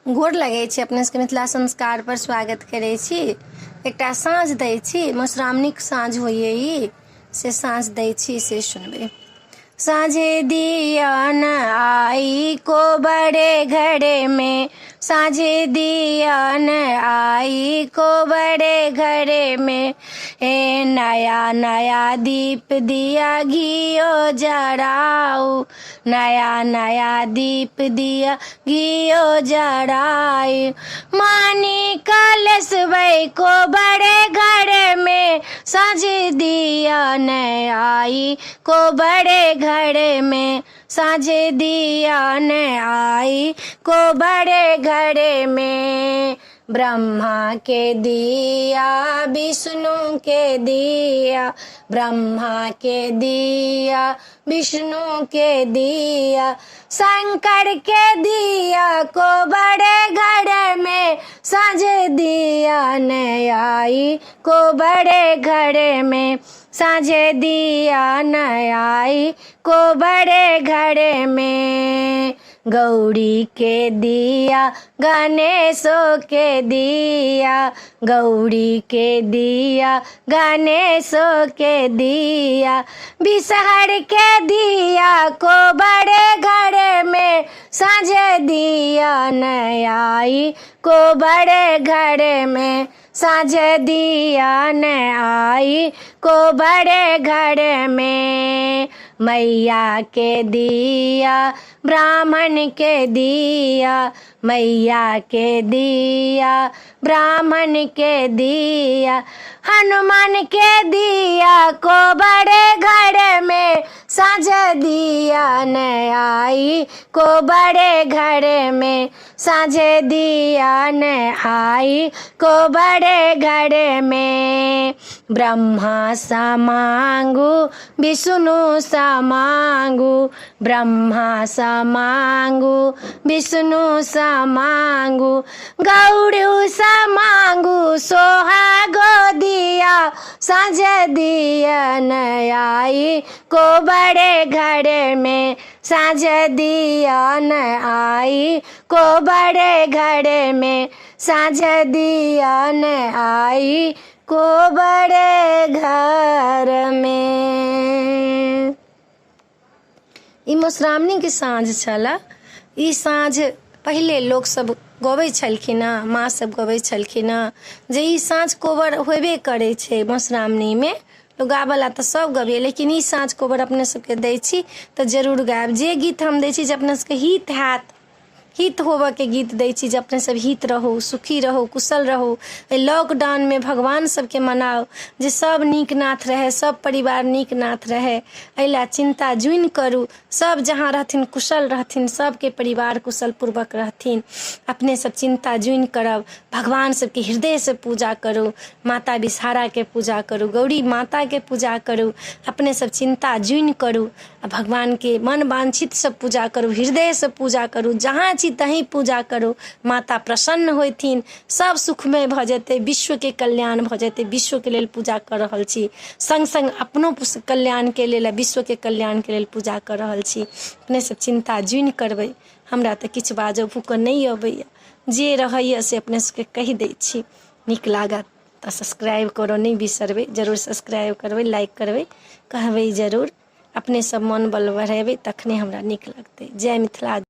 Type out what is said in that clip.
गोर लगै छी अपने सबके मिथिला संस्कार पर स्वागत करै छी। एकटा साँझ दै छी, मधुश्रावणीक साँझ होइए ई, से साँझ दै छी से सुनबै। साँझे दियन आई को बड़े घड़े में, साँझे दियन आई को बड़े घड़े में, ए नया नया दीप दिया घियो जराऊ, नया नया दीप दिया घियो जराई। मानी कलश वै को बड़े घड़े में, साँझे दियन आई को बड़े घड़े में, साँझे दियन आई को बड़े घड़े में। ब्रह्मा के दिया विष्णु के दिया, ब्रह्मा के दिया विष्णु के दिया, शंकर के दिया को बड़े घड़े में, साँझे दियन आई को बड़े घड़े में, साँझे दियन आई को बड़े घड़े में। गौरी के दिया गणेशों के दिया, गौरी के दिया गणेशों के दिया, विषहर के दिया को बड़े घड़े में, साँझे दियन आई को बड़े घड़े में, साँझे दियन आई को बड़े घड़े में। मैया के दिया ब्राह्मण के दिया, मैया के दिया ब्राह्मण के दिया, हनुमान के दिया को बड़े घड़े में, साँझे दियन आई को बड़े घड़े में, साँझे दियन आई को बड़े घड़े में। ब्रह्मा सा मांगू विष्णु सा मांगू, ब्रह्मा सा मांगू विष्णु सा मांगू, गौरी सा मांगू सोहागो दिया, साँझे दियन आई को बड़े घड़े में, साँझे दियन आई को बड़े घड़े में, साँझे दियन आई को बड़े घर में। ई मधुश्रावणी के साँझ छला। ई साँझ पहिले लोग सब गबै छलखिन हँ, माँ सब गबै छलखिन हँ जे ई साँझ कोबर होबे करै छै मधुश्रावणी में। लोग गावला तऽ सब गबिए, लेकिन ई साँझ कोबर अपने सबके दै छी तऽ जरूर गायब। जे गीत हम दै छी जे अपने सबके हित हैत, हित होबऽ के गीत दै छी जे अपने सब हित रहू, सुखी रहू, कुशल रहू। लॉकडाउन में भगवान सबके मनाओ जे सब नीक नाथ रहे, सब परिवार नीक नाथ रहे। एहिला चिंता जुइन करू, सब जहाँ रहथिन कुशल रहथिन, सबके परिवार कुशल पूर्वक रहथिन। अपने सब चिंता जुइन करब, भगवान सबके हृदय से पूजा करू, माता विषहारा के पूजा करू, गौरी माता के पूजा करू। अपने सब चिंता जुइन करू आ भगवान के मन वांछित सब पूजा करू, हृदय से पूजा करू, जहाँ छी तहीं पूजा करू। माता प्रसन्न होथिन, सब सुखमय भऽ जेतै, विश्व के कल्याण भऽ जेतै। विश्व के लेल पूजा कर रहल छी, संग संग अपनो कल्याण के लेल, विश्व के कल्याण के लेल पूजा कर रहल छी। अपने सब चिंता जुइन करबै। हमरा तऽ किछु बाजऽ भूकऽ नहीं अबैया, जे रहैया से अपने सबके कहि दै छी। नीक लागत तऽ सब्सक्राइब करऽ नहीं बिसरबै, जरूर सब्सक्राइब करबै, लाइक करबै, कहबै जरूर। अपने सब मन बल बढ़ेबै तखने हमरा नीक लगतै। जय मिथिला।